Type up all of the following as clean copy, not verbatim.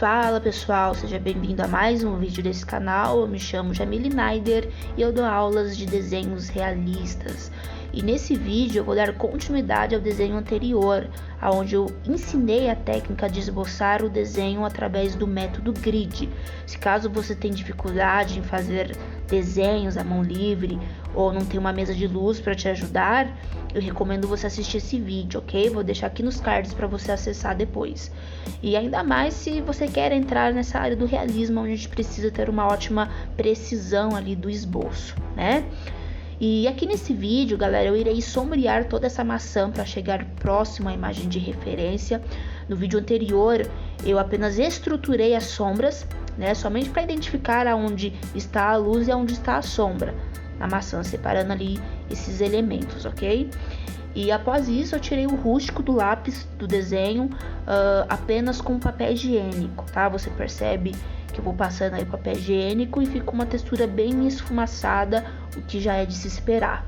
Fala pessoal, seja bem-vindo a mais um vídeo desse canal. Eu me chamo Jamile Naider e eu dou aulas de desenhos realistas. E nesse vídeo eu vou dar continuidade ao desenho anterior, onde eu ensinei a técnica de esboçar o desenho através do método grid. Se caso você tem dificuldade em fazer desenhos à mão livre ou não tem uma mesa de luz para te ajudar, eu recomendo você assistir esse vídeo, ok? Vou deixar aqui nos cards para você acessar depois. E ainda mais se você quer entrar nessa área do realismo, onde a gente precisa ter uma ótima precisão ali do esboço, né? E aqui nesse vídeo, galera, eu irei sombrear toda essa maçã para chegar próximo à imagem de referência. No vídeo anterior, eu apenas estruturei as sombras, né? Somente para identificar aonde está a luz e aonde está a sombra na maçã, separando ali esses elementos, ok? E após isso eu tirei o rústico do lápis do desenho apenas com papel higiênico, tá? Você percebe que eu vou passando aí papel higiênico e fica uma textura bem esfumaçada, o que já é de se esperar.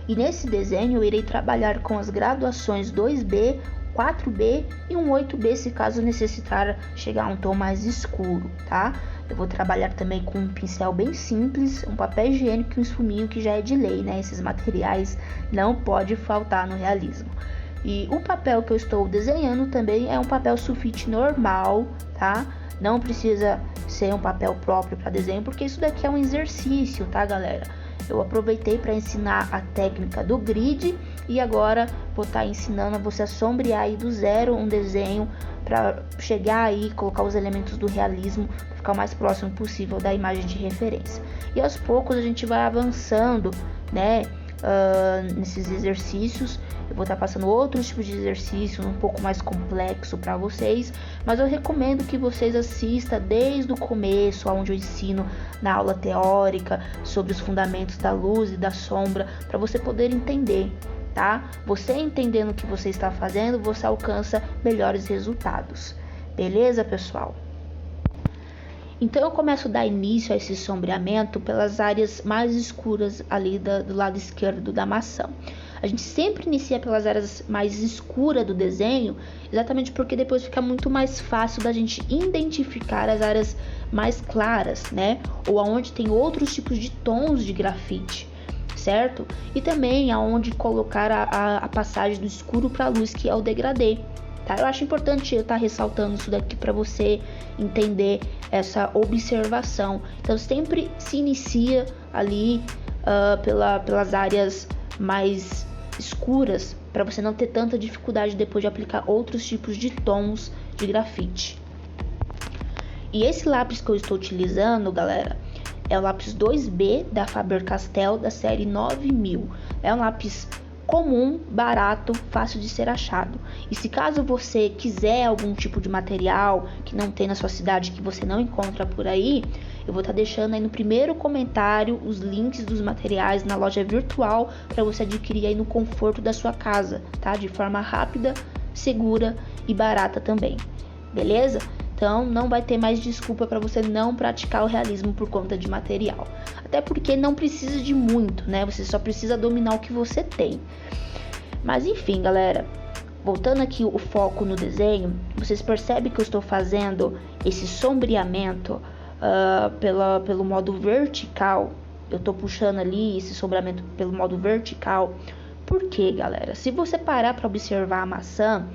E nesse desenho eu irei trabalhar com as graduações 2B, 4B e um 8B, se caso necessitar chegar a um tom mais escuro, tá? Eu vou trabalhar também com um pincel bem simples, um papel higiênico e um esfuminho, que já é de lei, né? Esses materiais não pode faltar no realismo. E o papel que eu estou desenhando também é um papel sulfite normal, tá? Não precisa ser um papel próprio para desenho, porque isso daqui é um exercício, tá, galera? Eu aproveitei para ensinar a técnica do grid e agora vou estar ensinando a você a sombrear aí do zero um desenho para chegar aí, colocar os elementos do realismo, para ficar o mais próximo possível da imagem de referência. E aos poucos a gente vai avançando, né, nesses exercícios. Eu vou estar passando outros tipos de exercícios um pouco mais complexo para vocês, mas eu recomendo que vocês assistam desde o começo, onde eu ensino na aula teórica sobre os fundamentos da luz e da sombra, para você poder entender, tá? Você entendendo o que você está fazendo, você alcança melhores resultados. Beleza, pessoal? Então eu começo a dar início a esse sombreamento pelas áreas mais escuras ali do lado esquerdo da maçã. A gente sempre inicia pelas áreas mais escuras do desenho, exatamente porque depois fica muito mais fácil da gente identificar as áreas mais claras, né? Ou aonde tem outros tipos de tons de grafite, certo? E também aonde colocar a passagem do escuro para a luz, que é o degradê. Tá? Eu acho importante eu estar ressaltando isso daqui para você entender essa observação. Então sempre se inicia ali pelas áreas mais escuras, para você não ter tanta dificuldade depois de aplicar outros tipos de tons de grafite. E esse lápis que eu estou utilizando, galera, é o lápis 2B da Faber-Castell da série 9000. É um lápis comum, barato, fácil de ser achado. E se caso você quiser algum tipo de material que não tem na sua cidade, que você não encontra por aí, eu vou estar deixando aí no primeiro comentário os links dos materiais na loja virtual para você adquirir aí no conforto da sua casa, tá? De forma rápida, segura e barata também. Beleza? Então não vai ter mais desculpa para você não praticar o realismo por conta de material. Até porque não precisa de muito, né? Você só precisa dominar o que você tem. Mas enfim, galera, voltando aqui o foco no desenho, vocês percebem que eu estou fazendo esse sombreamento pelo modo vertical. Eu estou puxando ali esse sombreamento pelo modo vertical. Por quê, galera? Se você parar para observar a maçã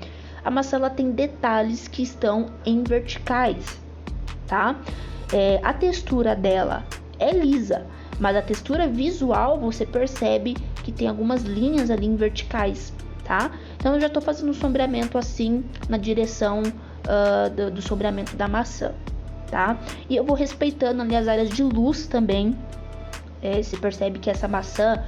ela tem detalhes que estão em verticais, tá? A textura dela é lisa, mas a textura visual você percebe que tem algumas linhas ali em verticais, tá? Então eu já tô fazendo um sombreamento assim na direção do sombreamento da maçã, tá? E eu vou respeitando ali as áreas de luz também. Você percebe que essa maçã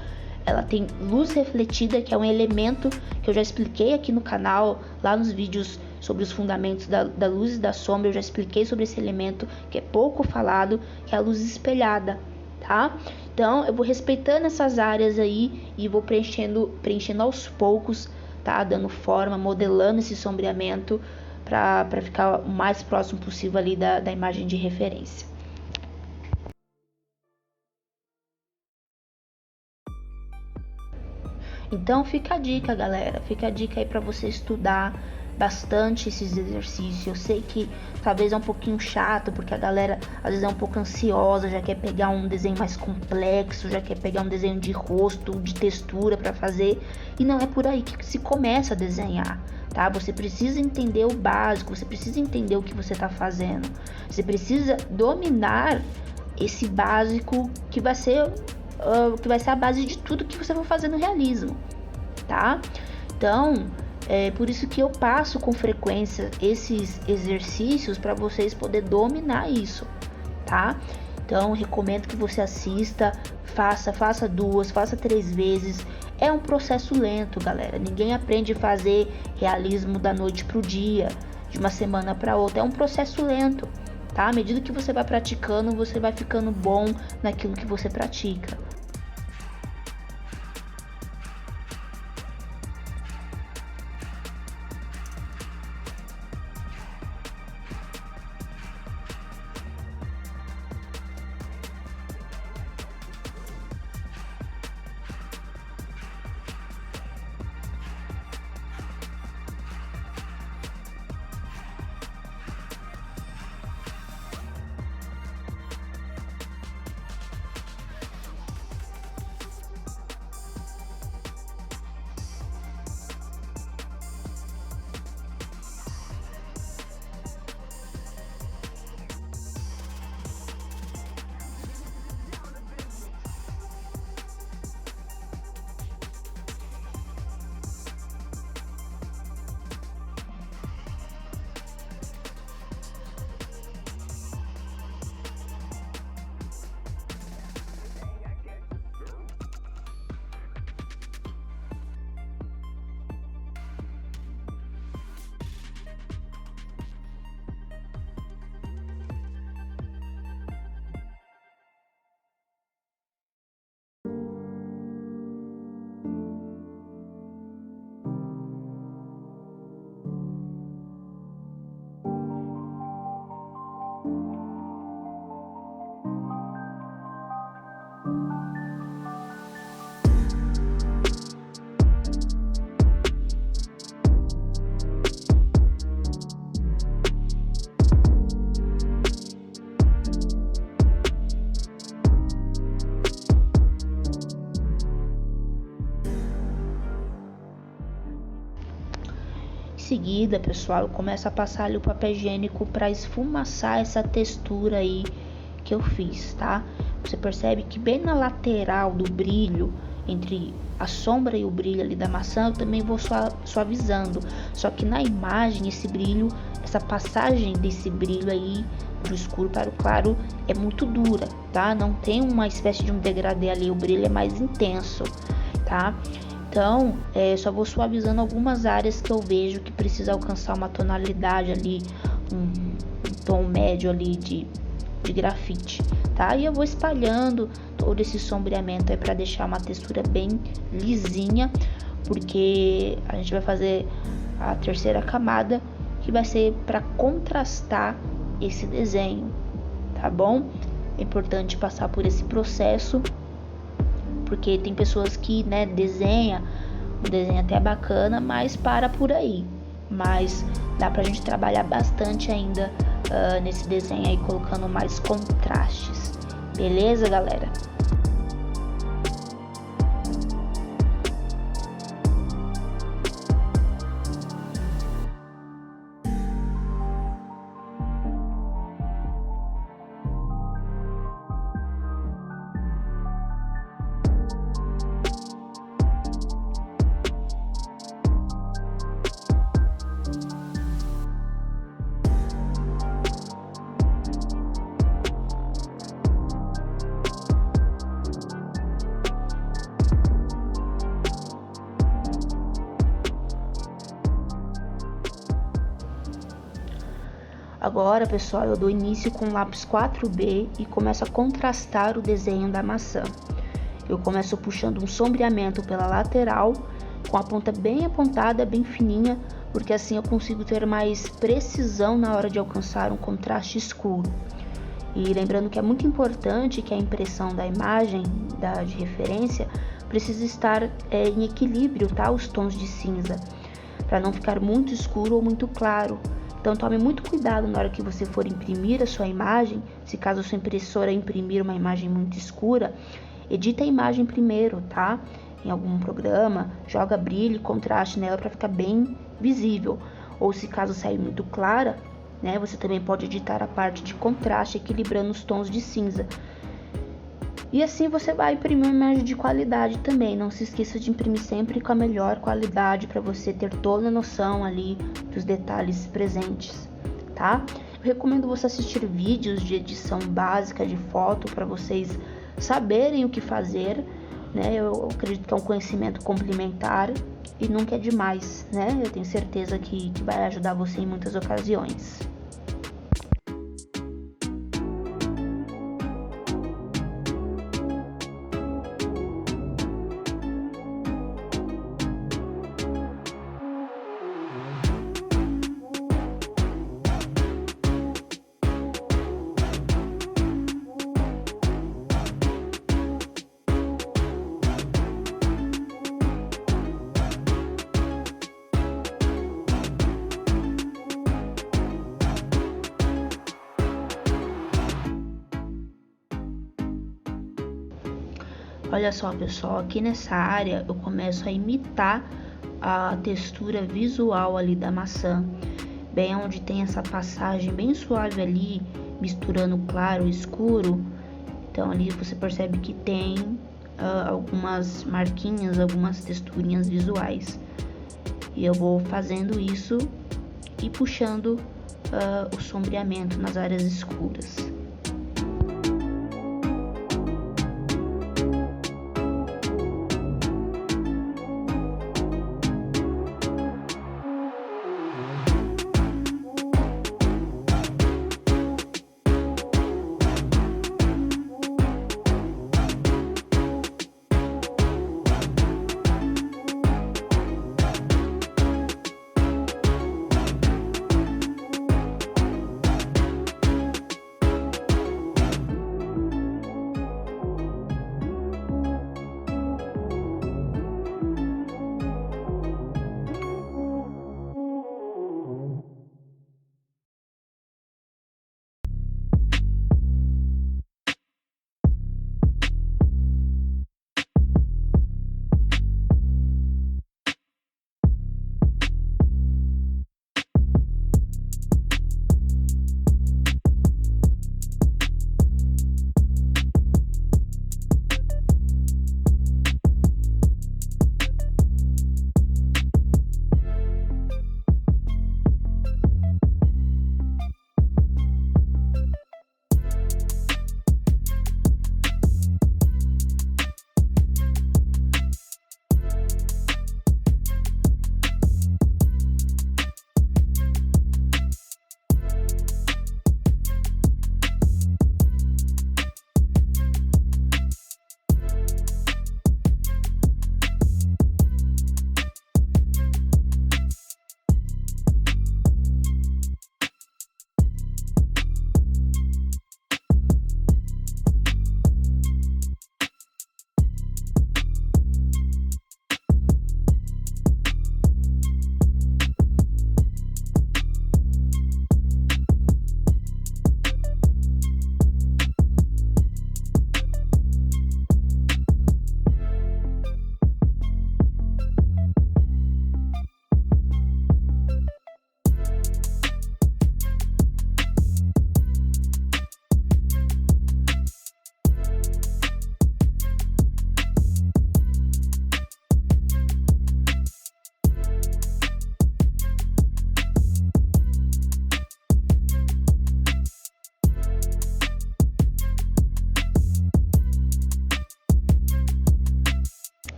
ela tem luz refletida, que é um elemento que eu já expliquei aqui no canal, lá nos vídeos sobre os fundamentos da luz e da sombra. Eu já expliquei sobre esse elemento que é pouco falado, que é a luz espelhada, tá? Então eu vou respeitando essas áreas aí e vou preenchendo aos poucos, tá? Dando forma, modelando esse sombreamento para ficar o mais próximo possível ali da imagem de referência. Então fica a dica, galera, fica a dica aí para você estudar, bastante esses exercícios. Eu sei que talvez é um pouquinho chato, porque a galera às vezes é um pouco ansiosa, já quer pegar um desenho mais complexo, já quer pegar um desenho de rosto, de textura para fazer, e não é por aí que se começa a desenhar, tá? Você precisa entender o básico, você precisa entender o que você está fazendo, você precisa dominar esse básico que vai ser a base de tudo que você vai fazer no realismo, tá? Então, é por isso que eu passo com frequência esses exercícios para vocês poderem dominar isso, tá? Então, recomendo que você assista, faça 2, faça 3 vezes. É um processo lento, galera. Ninguém aprende a fazer realismo da noite pro dia, de uma semana para outra. É um processo lento, tá? À medida que você vai praticando, você vai ficando bom naquilo que você pratica. Em seguida, pessoal, eu começo a passar ali o papel higiênico para esfumaçar essa textura aí que eu fiz, tá? Você percebe que bem na lateral do brilho, entre a sombra e o brilho ali da maçã, eu também vou suavizando. Só que na imagem, esse brilho, essa passagem desse brilho aí do escuro para o claro é muito dura, tá? Não tem uma espécie de um degradê ali, o brilho é mais intenso, tá? Então, só vou suavizando algumas áreas que eu vejo que precisa alcançar uma tonalidade ali, um tom médio ali de grafite, tá? E eu vou espalhando todo esse sombreamento aí para deixar uma textura bem lisinha, porque a gente vai fazer a terceira camada, que vai ser para contrastar esse desenho, tá bom? É importante passar por esse processo, porque tem pessoas que, né, desenha, o desenho até é bacana, mas para por aí. Mas dá pra gente trabalhar bastante ainda nesse desenho aí, colocando mais contrastes. Beleza, galera? Agora, pessoal, eu dou início com o lápis 4B e começo a contrastar o desenho da maçã. Eu começo puxando um sombreamento pela lateral, com a ponta bem apontada, bem fininha, porque assim eu consigo ter mais precisão na hora de alcançar um contraste escuro. E lembrando que é muito importante que a impressão da imagem de referência precisa estar em equilíbrio, tá? Os tons de cinza. para não ficar muito escuro ou muito claro. Então tome muito cuidado na hora que você for imprimir a sua imagem. Se caso a sua impressora imprimir uma imagem muito escura, edita a imagem primeiro, tá? Em algum programa, joga brilho e contraste nela para ficar bem visível. Ou se caso sair muito clara, né, você também pode editar a parte de contraste, equilibrando os tons de cinza. E assim você vai imprimir uma imagem de qualidade também. Não se esqueça de imprimir sempre com a melhor qualidade para você ter toda a noção ali dos detalhes presentes, tá? Eu recomendo você assistir vídeos de edição básica de foto para vocês saberem o que fazer, né? Eu acredito que é um conhecimento complementar e nunca é demais, né? Eu tenho certeza que vai ajudar você em muitas ocasiões. Olha só, pessoal, aqui nessa área eu começo a imitar a textura visual ali da maçã, bem onde tem essa passagem bem suave ali, misturando claro e escuro. Então ali você percebe que tem algumas marquinhas, algumas texturinhas visuais. E eu vou fazendo isso e puxando o sombreamento nas áreas escuras.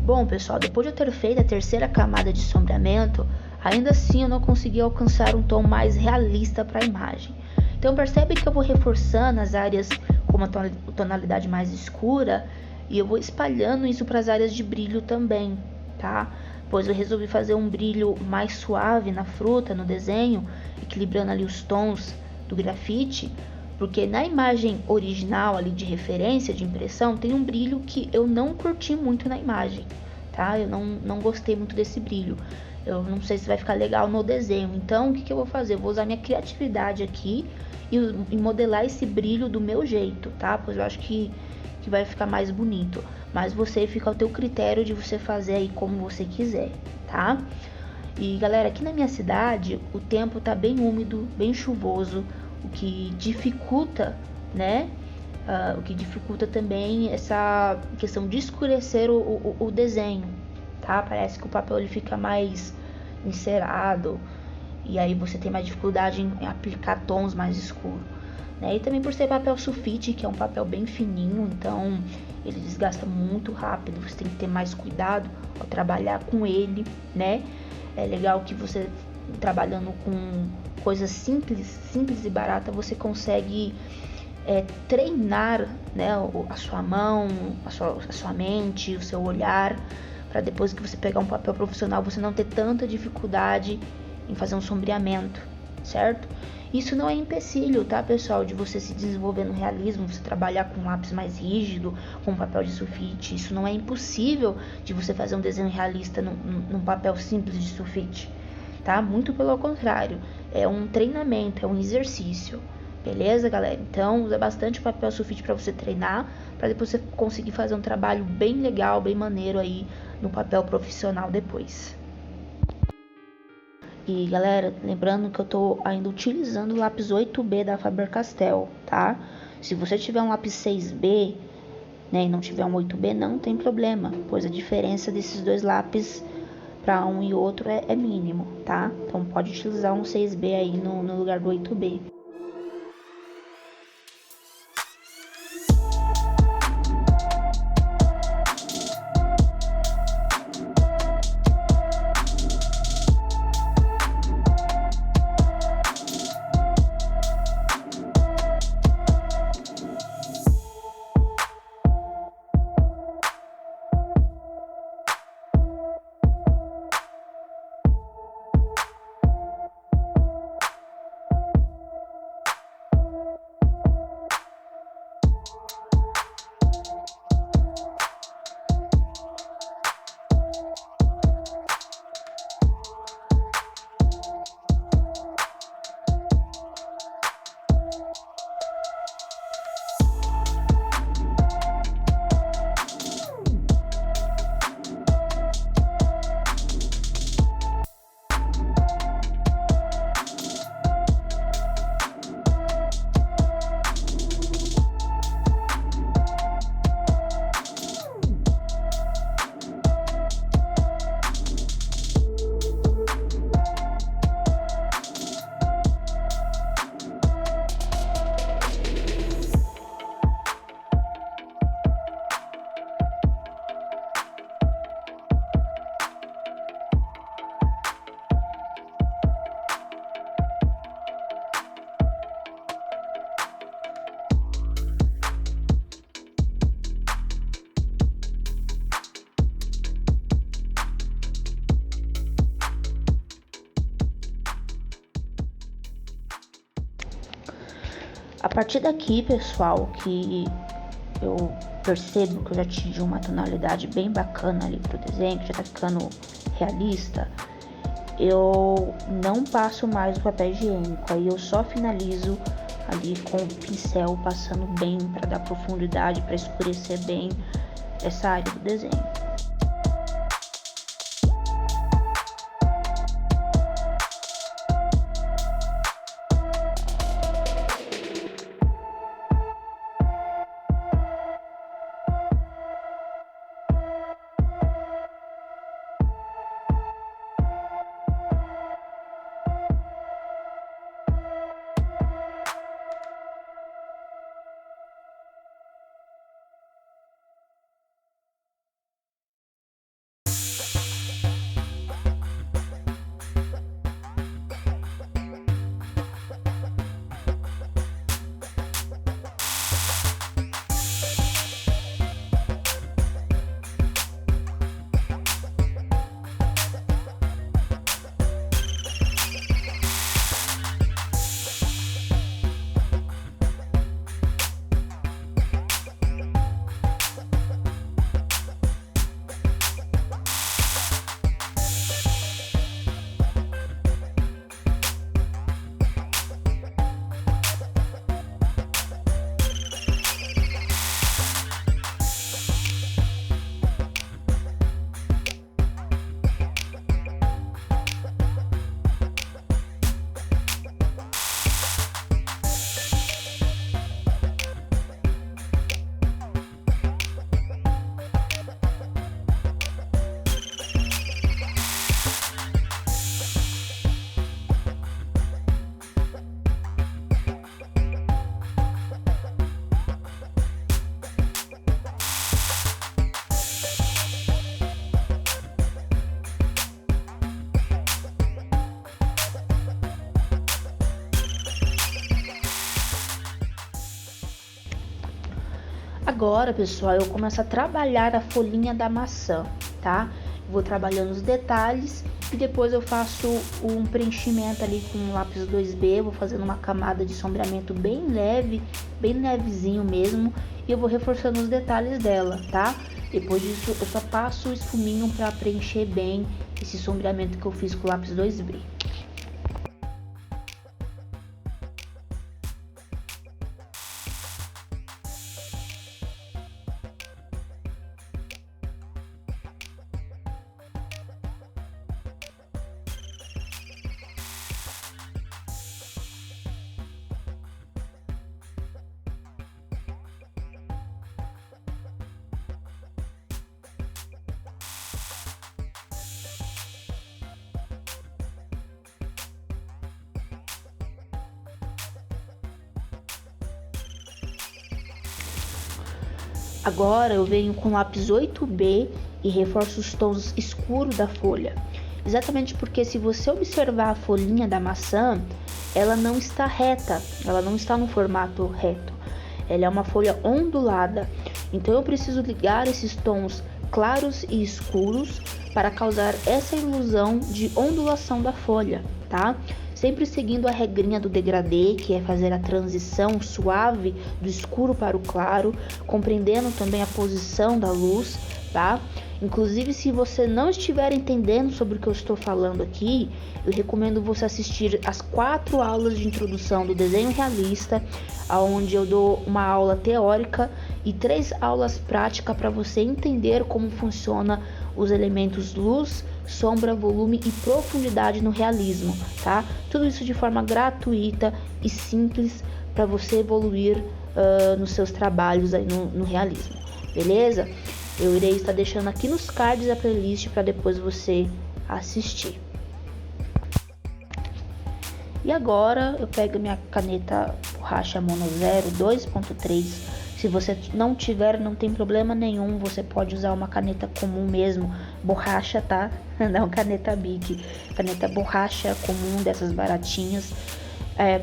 Bom, pessoal, depois de eu ter feito a terceira camada de sombreamento, ainda assim eu não consegui alcançar um tom mais realista para a imagem. Então percebe que eu vou reforçando as áreas com uma tonalidade mais escura e eu vou espalhando isso para as áreas de brilho também, tá? Pois eu resolvi fazer um brilho mais suave na fruta, no desenho, equilibrando ali os tons do grafite, porque na imagem original ali de referência, de impressão, tem um brilho que eu não curti muito na imagem, tá? Eu não gostei muito desse brilho. Eu não sei se vai ficar legal no desenho. Então, o que eu vou fazer? Eu vou usar minha criatividade aqui e modelar esse brilho do meu jeito, tá? Pois eu acho que vai ficar mais bonito. Mas você fica ao teu critério de você fazer aí como você quiser, tá? E galera, aqui na minha cidade o tempo tá bem úmido, bem chuvoso, o que dificulta, né? O que dificulta também essa questão de escurecer o desenho, tá? Parece que o papel ele fica mais encerado e aí você tem mais dificuldade em aplicar tons mais escuros, né? E também por ser papel sulfite, que é um papel bem fininho, então ele desgasta muito rápido, você tem que ter mais cuidado ao trabalhar com ele, né? É legal que você, trabalhando com coisas simples e barata, você consegue treinar, né, a sua mão, a sua mente, o seu olhar, para depois que você pegar um papel profissional, você não ter tanta dificuldade em fazer um sombreamento, certo? Isso não é empecilho, tá, pessoal, de você se desenvolver no realismo, você trabalhar com um lápis mais rígido, com papel de sulfite. Isso não é impossível de você fazer um desenho realista num papel simples de sulfite, tá? Muito pelo contrário, é um treinamento, é um exercício. Beleza, galera? Então, usa bastante papel sulfite para você treinar, para depois você conseguir fazer um trabalho bem legal, bem maneiro aí no papel profissional depois. E galera, lembrando que eu tô ainda utilizando o lápis 8B da Faber-Castell, tá? Se você tiver um lápis 6B, né, e não tiver um 8B, não tem problema, pois a diferença desses dois lápis para um e outro é mínimo, tá? Então pode utilizar um 6B aí no lugar do 8B. A partir daqui, pessoal, que eu percebo que eu já atingi uma tonalidade bem bacana ali pro desenho, que já tá ficando realista, eu não passo mais o papel higiênico, aí eu só finalizo ali com o pincel, passando bem para dar profundidade, para escurecer bem essa área do desenho. Agora, pessoal, eu começo a trabalhar a folhinha da maçã, tá? Vou trabalhando os detalhes e depois eu faço um preenchimento ali com um lápis 2B, vou fazendo uma camada de sombreamento bem leve, bem levezinho mesmo, e eu vou reforçando os detalhes dela, tá? Depois disso eu só passo o esfuminho para preencher bem esse sombreamento que eu fiz com o lápis 2B. Agora eu venho com o lápis 8B e reforço os tons escuros da folha. Exatamente porque se você observar a folhinha da maçã, ela não está reta, ela não está no formato reto. Ela é uma folha ondulada, então eu preciso ligar esses tons claros e escuros para causar essa ilusão de ondulação da folha, tá? Sempre seguindo a regrinha do degradê, que é fazer a transição suave do escuro para o claro, compreendendo também a posição da luz, tá? Inclusive, se você não estiver entendendo sobre o que eu estou falando aqui, eu recomendo você assistir as 4 aulas de introdução do desenho realista, onde eu dou uma aula teórica e 3 aulas práticas para você entender como funciona os elementos luz, sombra, volume e profundidade no realismo, tá? Tudo isso de forma gratuita e simples para você evoluir nos seus trabalhos aí no realismo, beleza? Eu irei estar deixando aqui nos cards a playlist para depois você assistir. E agora eu pego minha caneta borracha Mono 0 2.3. Se você não tiver, não tem problema nenhum, você pode usar uma caneta comum mesmo, borracha, tá? Não caneta Bic, caneta borracha comum dessas baratinhas.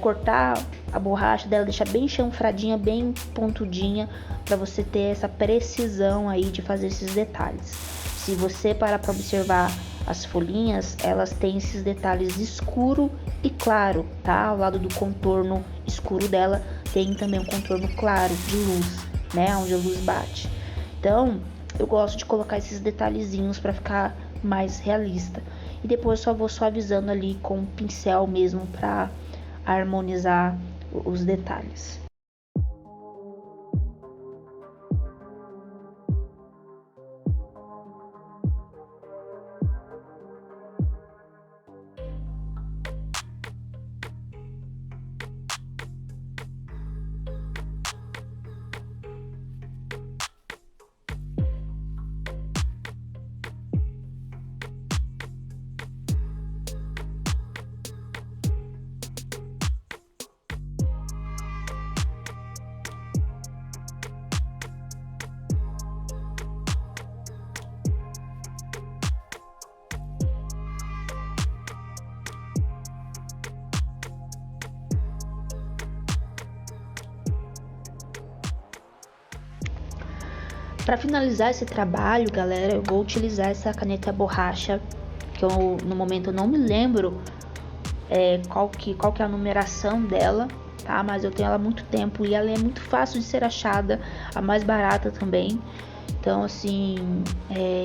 Cortar a borracha dela, deixar bem chanfradinha, bem pontudinha, para você ter essa precisão aí de fazer esses detalhes. Se você parar para observar as folhinhas, elas têm esses detalhes escuro e claro, tá? Ao lado do contorno escuro dela tem também um contorno claro de luz, né? Onde a luz bate. Então, eu gosto de colocar esses detalhezinhos para ficar mais realista. E depois só vou suavizando ali com o pincel mesmo para harmonizar os detalhes. Para finalizar esse trabalho, galera, eu vou utilizar essa caneta borracha, que eu no momento não me lembro qual que é a numeração dela, tá? Mas eu tenho ela há muito tempo e ela é muito fácil de ser achada, a mais barata também. Então, assim,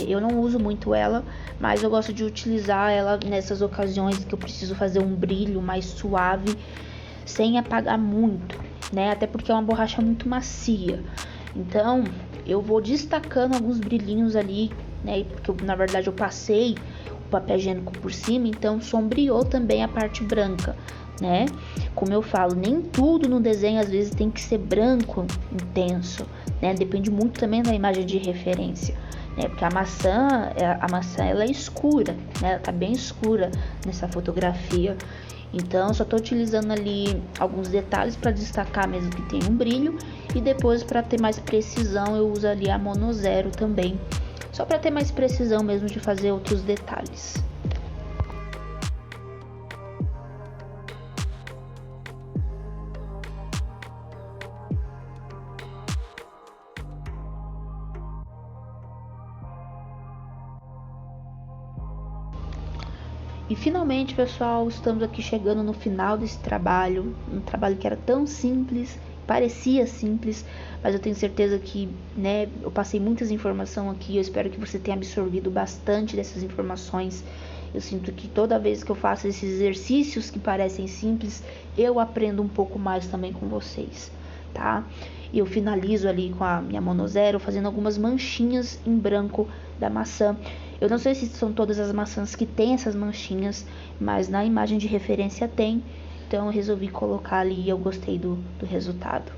eu não uso muito ela, mas eu gosto de utilizar ela nessas ocasiões que eu preciso fazer um brilho mais suave, sem apagar muito, né? Até porque é uma borracha muito macia. Então, eu vou destacando alguns brilhinhos ali, né? Porque na verdade eu passei o papel higiênico por cima, então sombreou também a parte branca, né? Como eu falo, nem tudo no desenho às vezes tem que ser branco intenso, né? Depende muito também da imagem de referência, né? Porque a maçã ela é escura, né? Ela tá bem escura nessa fotografia. Então, só estou utilizando ali alguns detalhes para destacar mesmo que tem um brilho. E depois, para ter mais precisão, eu uso ali a Mono 0 também. Só para ter mais precisão mesmo de fazer outros detalhes. E finalmente, pessoal, estamos aqui chegando no final desse trabalho, um trabalho que era tão simples, parecia simples, mas eu tenho certeza que, né, eu passei muitas informações aqui, eu espero que você tenha absorvido bastante dessas informações. Eu sinto que toda vez que eu faço esses exercícios que parecem simples, eu aprendo um pouco mais também com vocês, tá? E eu finalizo ali com a minha monozero, fazendo algumas manchinhas em branco da maçã. Eu não sei se são todas as maçãs que tem essas manchinhas, mas na imagem de referência tem. Então eu resolvi colocar ali e eu gostei do resultado.